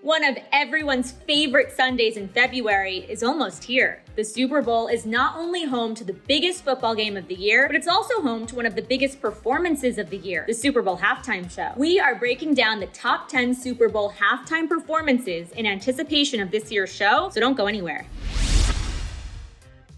One of everyone's favorite Sundays in February is almost here. The Super Bowl is not only home to the biggest football game of the year, but it's also home to one of the biggest performances of the year, the Super Bowl halftime show. We are breaking down the top 10 Super Bowl halftime performances in anticipation of this year's show, so don't go anywhere.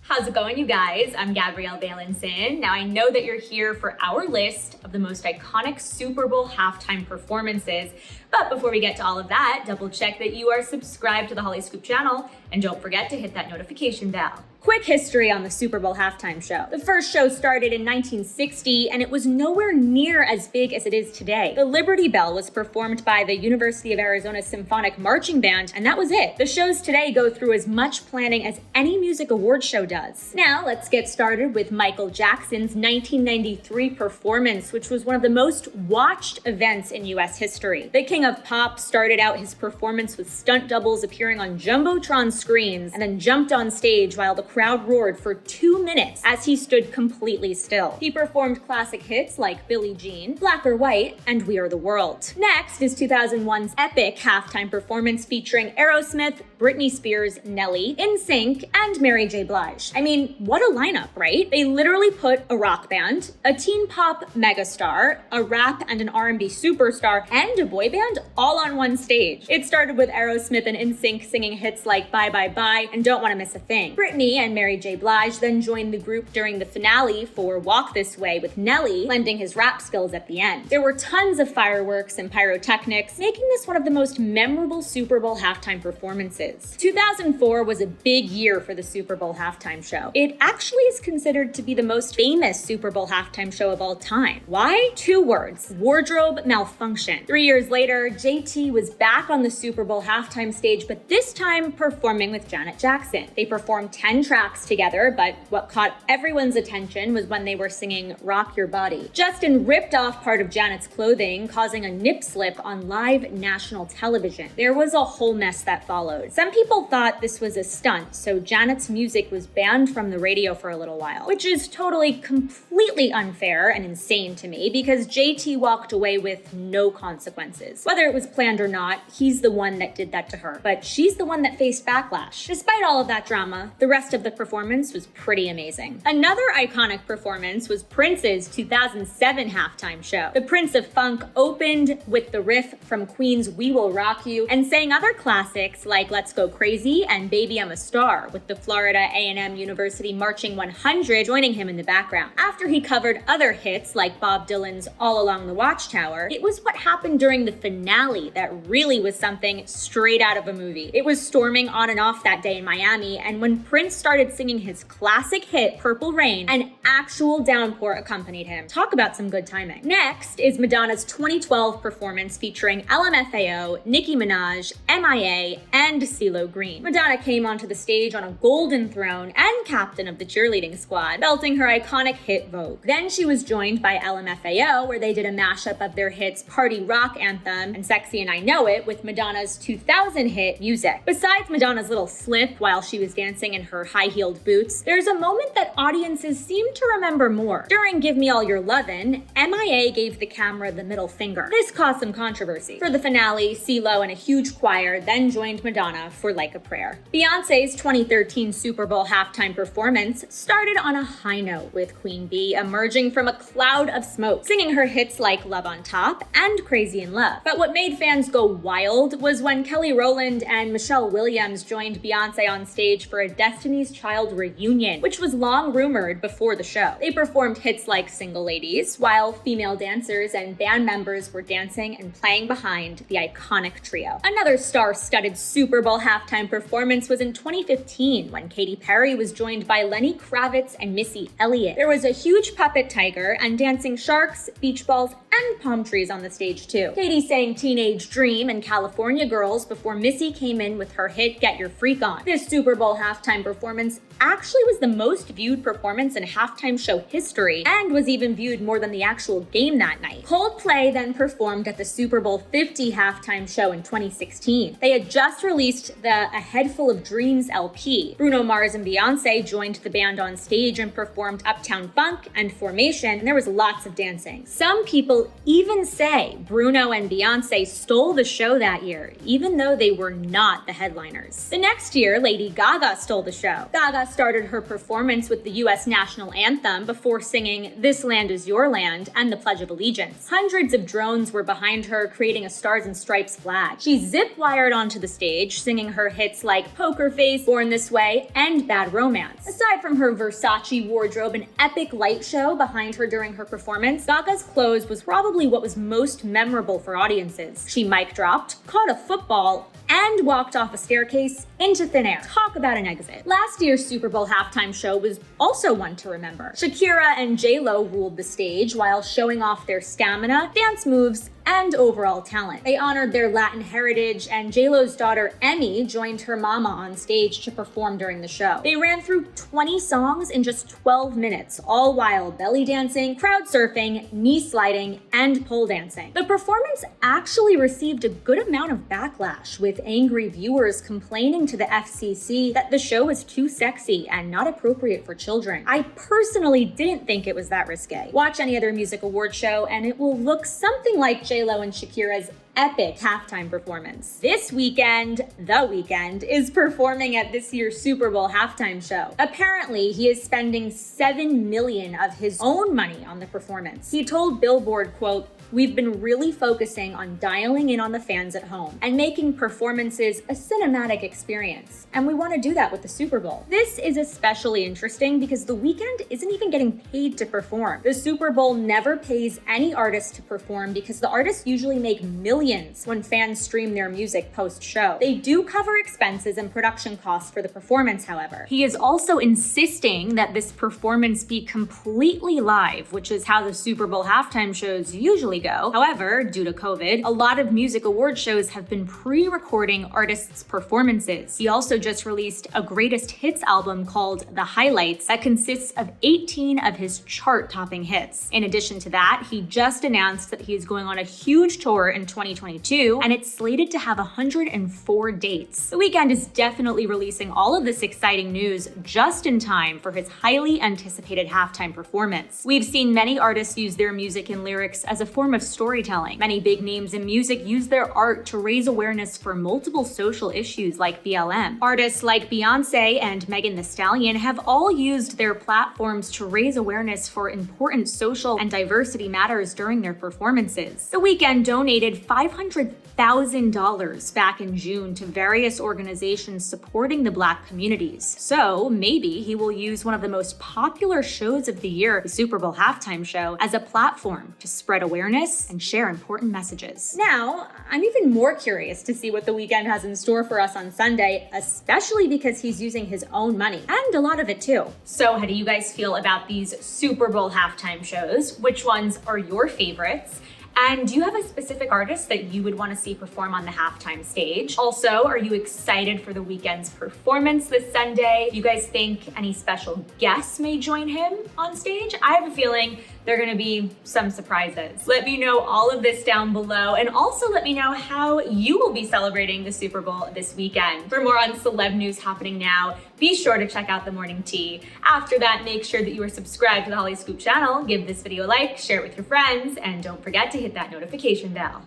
How's it going, you guys? I'm Gabrielle Valenson. Now, I know that you're here for our list of the most iconic Super Bowl halftime performances, but before we get to all of that, double check that you are subscribed to the Hollyscoop channel, and don't forget to hit that notification bell. Quick history on the Super Bowl halftime show. The first show started in 1960, and it was nowhere near as big as it is today. The Liberty Bell was performed by the University of Arizona Symphonic Marching Band, and that was it. The shows today go through as much planning as any music award show does. Now, let's get started with Michael Jackson's 1993 performance, which was one of the most watched events in US history. The King of Pop started out his performance with stunt doubles appearing on Jumbotron screens and then jumped on stage while the crowd roared for 2 minutes as he stood completely still. He performed classic hits like Billie Jean, Black or White, and We Are the World. Next is 2001's epic halftime performance featuring Aerosmith, Britney Spears, Nelly, NSYNC, and Mary J. Blige. I mean, what a lineup, right? They literally put a rock band, a teen pop megastar, a rap and an R&B superstar, and a boy band all on one stage. It started with Aerosmith and NSYNC singing hits like Bye Bye Bye and Don't Wanna Miss a Thing. Britney and Mary J. Blige then joined the group during the finale for Walk This Way, with Nelly lending his rap skills at the end. There were tons of fireworks and pyrotechnics, making this one of the most memorable Super Bowl halftime performances. 2004 was a big year for the Super Bowl halftime show. It actually is considered to be the most famous Super Bowl halftime show of all time. Why? 2 words: wardrobe malfunction. 3 years later, JT was back on the Super Bowl halftime stage, but this time performing with Janet Jackson. They performed 10 tracks together, but what caught everyone's attention was when they were singing Rock Your Body. Justin ripped off part of Janet's clothing, causing a nip slip on live national television. There was a whole mess that followed. Some people thought this was a stunt, so Janet's music was banned from the radio for a little while, which is totally, completely unfair and insane to me because JT walked away with no consequences. Whether it was planned or not, he's the one that did that to her, but she's the one that faced backlash. Despite all of that drama, the rest of the performance was pretty amazing. Another iconic performance was Prince's 2007 halftime show. The Prince of Funk opened with the riff from Queen's We Will Rock You and sang other classics like Let's Go Crazy and Baby I'm a Star, with the Florida A&M University Marching 100 joining him in the background. After he covered other hits like Bob Dylan's All Along the Watchtower, it was what happened during the finale that really was something straight out of a movie. It was storming on and off that day in Miami, and when Prince started singing his classic hit, Purple Rain, an actual downpour accompanied him. Talk about some good timing. Next is Madonna's 2012 performance featuring LMFAO, Nicki Minaj, MIA, and CeeLo Green. Madonna came onto the stage on a golden throne and captain of the cheerleading squad, belting her iconic hit Vogue. Then she was joined by LMFAO, where they did a mashup of their hits Party Rock Anthem and Sexy and I Know It with Madonna's 2000 hit Music. Besides Madonna's little slip while she was dancing in her high-heeled boots, there's a moment that audiences seem to remember more. During Give Me All Your Lovin', MIA gave the camera the middle finger. This caused some controversy. For the finale, CeeLo and a huge choir then joined Madonna for Like a Prayer. Beyonce's 2013 Super Bowl halftime performance started on a high note, with Queen Bee emerging from a cloud of smoke, singing her hits like Love on Top and Crazy in Love. But what made fans go wild was when Kelly Rowland and Michelle Williams joined Beyonce on stage for a Destiny's Child reunion, which was long rumored before the show. They performed hits like Single Ladies, while female dancers and band members were dancing and playing behind the iconic trio. Another star-studded Super Bowl halftime performance was in 2015 when Katy Perry was joined by Lenny Kravitz and Missy Elliott. There was a huge puppet tiger and dancing sharks, beach balls, and palm trees on the stage too. Katy sang Teenage Dream and California Girls before Missy came in with her hit Get Your Freak On. This Super Bowl halftime performance actually was the most viewed performance in halftime show history and was even viewed more than the actual game that night. Coldplay then performed at the Super Bowl 50 halftime show in 2016. They had just released the A Head Full of Dreams LP. Bruno Mars and Beyonce joined the band on stage and performed Uptown Funk and Formation, and there was lots of dancing. Some people even say Bruno and Beyonce stole the show that year, even though they were not the headliners. The next year, Lady Gaga stole the show. Gaga started her performance with the US national anthem before singing This Land Is Your Land and the Pledge of Allegiance. Hundreds of drones were behind her, creating a Stars and Stripes flag. She zip-wired onto the stage, singing her hits like Poker Face, Born This Way, and Bad Romance. Aside from her Versace wardrobe and epic light show behind her during her performance, Gaga's clothes was probably what was most memorable for audiences. She mic dropped, caught a football, and walked off a staircase into thin air. Talk about an exit. Last year's Super Bowl halftime show was also one to remember. Shakira and J-Lo ruled the stage while showing off their stamina, dance moves, and overall talent. They honored their Latin heritage, and J-Lo's daughter Emmy joined her mama on stage to perform during the show. They ran through 20 songs in just 12 minutes, all while belly dancing, crowd surfing, knee sliding, and pole dancing. The performance actually received a good amount of backlash, with angry viewers complaining to the FCC that the show was too sexy and not appropriate for children. I personally didn't think it was that risque. Watch any other music award show and it will look something like J-Lo and Shakira's epic halftime performance. This weekend, The Weeknd, is performing at this year's Super Bowl halftime show. Apparently, he is spending $7 million of his own money on the performance. He told Billboard, quote, "We've been really focusing on dialing in on the fans at home and making performances a cinematic experience. And we want to do that with the Super Bowl." This is especially interesting because The Weeknd isn't even getting paid to perform. The Super Bowl never pays any artist to perform because the artists usually make millions when fans stream their music post-show. They do cover expenses and production costs for the performance, however. He is also insisting that this performance be completely live, which is how the Super Bowl halftime shows usually go. However, due to COVID, a lot of music award shows have been pre-recording artists' performances. He also just released a greatest hits album called The Highlights that consists of 18 of his chart-topping hits. In addition to that, he just announced that he is going on a huge tour in 2022, and it's slated to have 104 dates. The Weeknd is definitely releasing all of this exciting news just in time for his highly anticipated halftime performance. We've seen many artists use their music and lyrics as a form of storytelling. Many big names in music use their art to raise awareness for multiple social issues like BLM. Artists like Beyonce and Megan Thee Stallion have all used their platforms to raise awareness for important social and diversity matters during their performances. The Weeknd donated $500,000 back in June to various organizations supporting the Black communities. So maybe he will use one of the most popular shows of the year, the Super Bowl halftime show, as a platform to spread awareness and share important messages. Now, I'm even more curious to see what The Weeknd has in store for us on Sunday, especially because he's using his own money, and a lot of it too. So how do you guys feel about these Super Bowl halftime shows? Which ones are your favorites? And do you have a specific artist that you would want to see perform on the halftime stage? Also, are you excited for The Weeknd's performance this Sunday? Do you guys think any special guests may join him on stage? I have a feeling there are going to be some surprises. Let me know all of this down below, and also let me know how you will be celebrating the Super Bowl this weekend. For more on celeb news happening now, be sure to check out The Morning Tea. After that, make sure that you are subscribed to the Hollyscoop channel, give this video a like, share it with your friends, and don't forget to hit that notification bell.